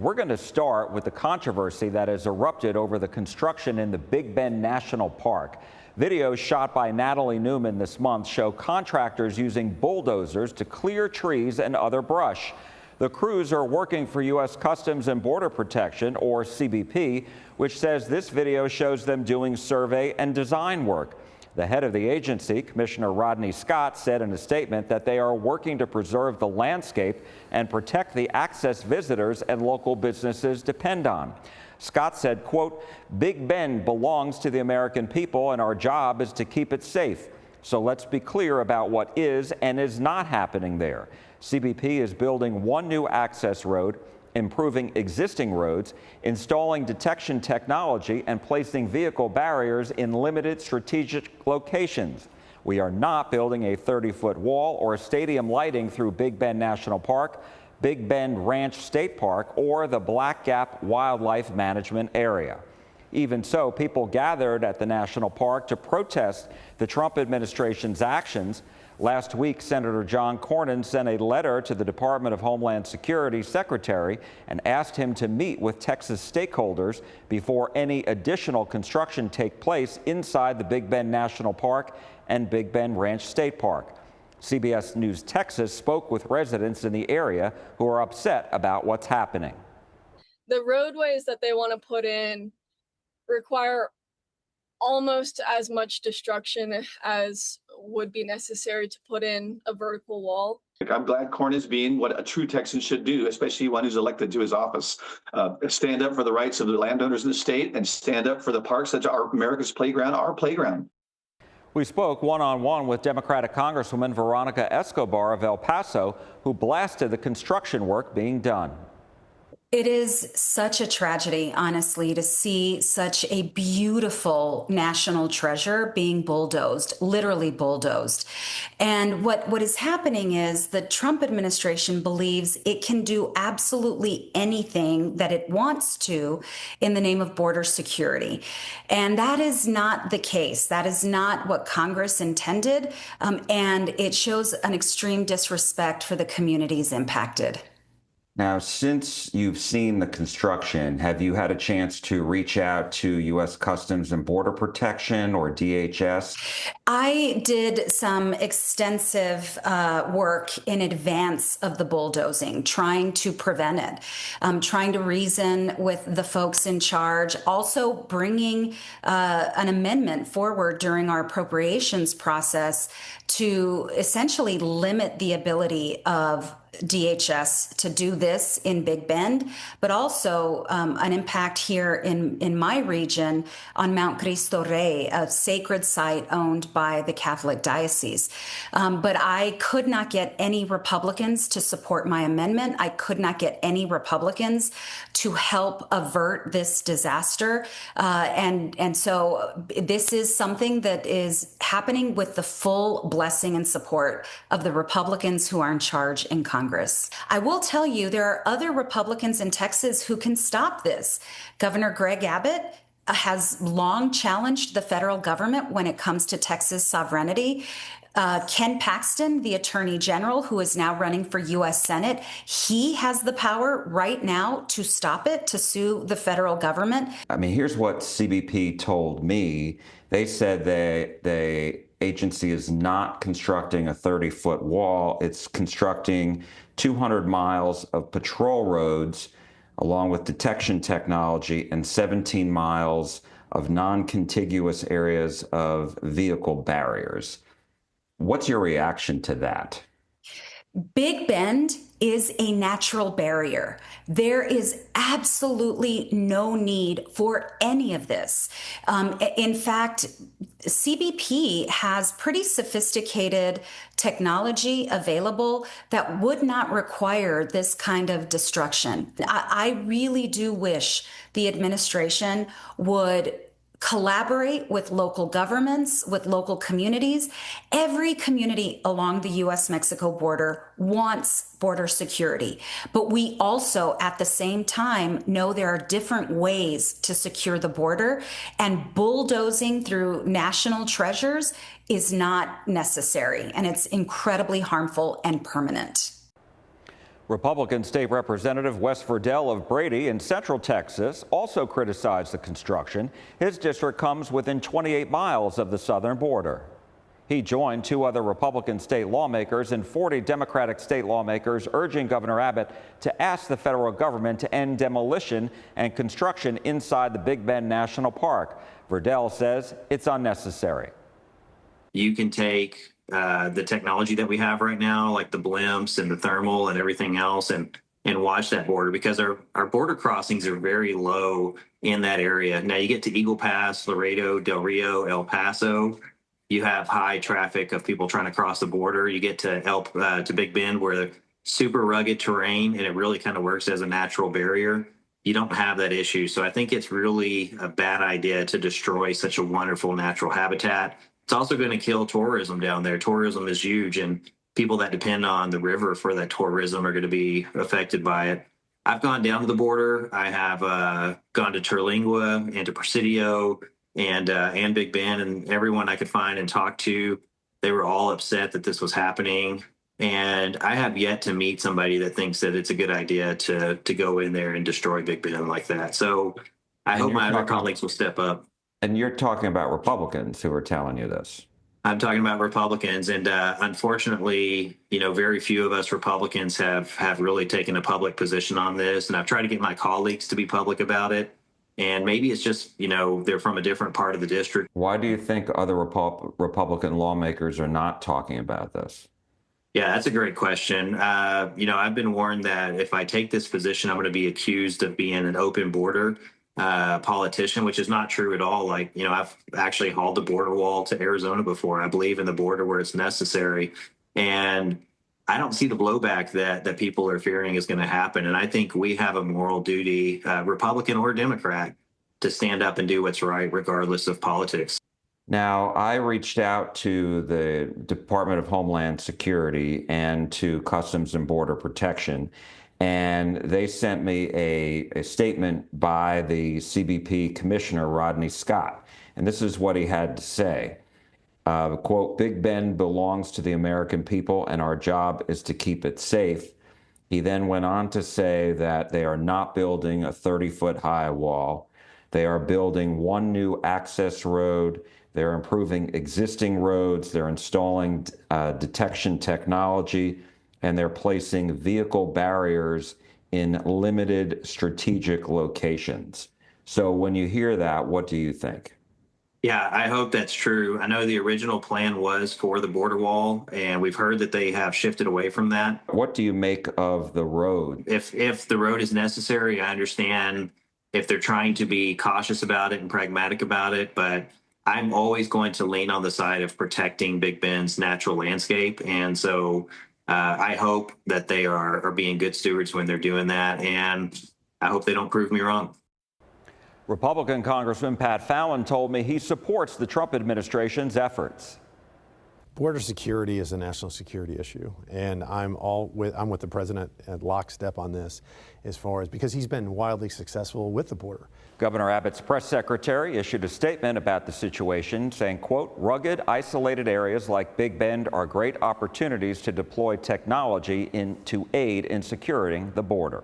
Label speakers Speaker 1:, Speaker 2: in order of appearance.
Speaker 1: We're going to start with the controversy that has erupted over the construction in the Big Bend National Park. Videos shot by Natalie Newman this month show contractors using bulldozers to clear trees and other brush. The crews are working for U.S. Customs and Border Protection, or CBP, which says this video shows them doing survey and design work. The head of the agency, Commissioner Rodney Scott, said in a statement that they are working to preserve the landscape and protect the access visitors and local businesses depend on. Scott said, quote, "Big Bend belongs to the American people and our job is to keep it safe. So let's be clear about what is and is not happening there. CBP is building one new access road, improving existing roads, installing detection technology, and placing vehicle barriers in limited strategic locations. We are not building a 30-foot wall or stadium lighting through Big Bend National Park, Big Bend Ranch State Park, or the Black Gap Wildlife Management Area." Even so, people gathered at the national park to protest the Trump administration's actions. Last week, Senator John Cornyn sent a letter to the Department of Homeland Security Secretary and asked him to meet with Texas stakeholders before any additional construction take place inside the Big Bend National Park and Big Bend Ranch State Park. CBS News Texas spoke with residents in the area who are upset about what's happening.
Speaker 2: The roadways that they want to put in require almost as much destruction as would be necessary to put in a vertical wall.
Speaker 3: I'm glad Corn is being what a true Texan should do, especially one who's elected to his office. Stand up for the rights of the landowners in the state and stand up for the parks that are America's playground, our playground.
Speaker 1: We spoke one-on-one with Democratic Congresswoman Veronica Escobar of El Paso, who blasted the construction work being done.
Speaker 4: It is such a tragedy, honestly, to see such a beautiful national treasure being bulldozed, literally bulldozed. And what is happening is the Trump administration believes it can do absolutely anything that it wants to in the name of border security. And that is not the case. That is not what Congress intended. And it shows an extreme disrespect for the communities impacted.
Speaker 1: Now, since you've seen the construction, have you had a chance to reach out to U.S. Customs and Border Protection or DHS?
Speaker 4: I did some extensive work in advance of the bulldozing, trying to prevent it, trying to reason with the folks in charge, also bringing an amendment forward during our appropriations process to essentially limit the ability of DHS to do this in Big Bend, but also an impact here in my region on Mount Cristo Rey, a sacred site owned by the Catholic Diocese. But I could not get any Republicans to support my amendment. I could not get any Republicans to help avert this disaster. And so this is something that is happening with the full blessing and support of the Republicans who are in charge in Congress. I will tell you, there are other Republicans in Texas who can stop this. Governor Greg Abbott has long challenged the federal government when it comes to Texas sovereignty. Ken Paxton, the Attorney General, who is now running for U.S. Senate, he has the power right now to stop it, to sue the federal government.
Speaker 1: I mean, here's what CBP told me. They said the agency is not constructing a 30-foot wall. It's constructing 200 miles of patrol roads, along with detection technology, and 17 miles of non-contiguous areas of vehicle barriers. What's your reaction to that?
Speaker 4: Big Bend is a natural barrier. There is absolutely no need for any of this. In fact, CBP has pretty sophisticated technology available that would not require this kind of destruction. I really do wish the administration would collaborate with local governments, with local communities. Every community along the U.S.-Mexico border wants border security. But we also, at the same time, know there are different ways to secure the border, and bulldozing through national treasures is not necessary, and it's incredibly harmful and permanent.
Speaker 1: Republican State Representative Wes Verdell of Brady in Central Texas also criticized the construction. His district comes within 28 miles of the southern border. He joined 2 other Republican state lawmakers and 40 Democratic state lawmakers urging Governor Abbott to ask the federal government to end demolition and construction inside the Big Bend National Park. Verdell says it's unnecessary.
Speaker 5: You can take the technology that we have right now, like the blimps and the thermal and everything else, and watch that border, because our border crossings are very low in that area. Now you get to Eagle Pass, Laredo, Del Rio, El Paso, you have high traffic of people trying to cross the border. You get to Big Bend, where the super rugged terrain, and it really kind of works as a natural barrier. You don't have that issue. So I think it's really a bad idea to destroy such a wonderful natural habitat. It's also going to kill tourism down there. Tourism is huge, and people that depend on the river for that tourism are going to be affected by it. I've gone down to the border. I have gone to Terlingua and to Presidio and Big Bend, and everyone I could find and talk to, they were all upset that this was happening. And I have yet to meet somebody that thinks that it's a good idea to go in there and destroy Big Bend like that. So I hope my other colleagues will step up.
Speaker 1: And you're talking about Republicans who are telling you this.
Speaker 5: I'm talking about Republicans, and unfortunately, very few of us Republicans have really taken a public position on this. And I've tried to get my colleagues to be public about it. And maybe it's just, they're from a different part of the district.
Speaker 1: Why do you think other Republican lawmakers are not talking about this?
Speaker 5: Yeah, that's a great question. I've been warned that if I take this position, I'm going to be accused of being an open border politician, which is not true at all. I've actually hauled the border wall to Arizona before. I believe in the border where it's necessary. And I don't see the blowback that people are fearing is going to happen. And I think we have a moral duty, Republican or Democrat, to stand up and do what's right, regardless of politics.
Speaker 1: Now, I reached out to the Department of Homeland Security and to Customs and Border Protection, and they sent me a statement by the CBP Commissioner, Rodney Scott. And this is what he had to say. Quote, "Big Bend belongs to the American people, and our job is to keep it safe." He then went on to say that they are not building a 30-foot high wall. They are building one new access road. They're improving existing roads. They're installing detection technology, and they're placing vehicle barriers in limited strategic locations. So when you hear that, what do you think?
Speaker 5: Yeah, I hope that's true. I know the original plan was for the border wall, and we've heard that they have shifted away from that.
Speaker 1: What do you make of the road?
Speaker 5: If the road is necessary, I understand if they're trying to be cautious about it and pragmatic about it, but I'm always going to lean on the side of protecting Big Bend's natural landscape. And so I hope that they are being good stewards when they're doing that, and I hope they don't prove me wrong.
Speaker 1: Republican Congressman Pat Fallon told me he supports the Trump administration's efforts.
Speaker 6: Border security is a national security issue, and I'm with the president at lockstep on this, as far as because he's been wildly successful with the border.
Speaker 1: Governor Abbott's press secretary issued a statement about the situation, saying, quote, "Rugged, isolated areas like Big Bend are great opportunities to deploy technology to aid in securing the border."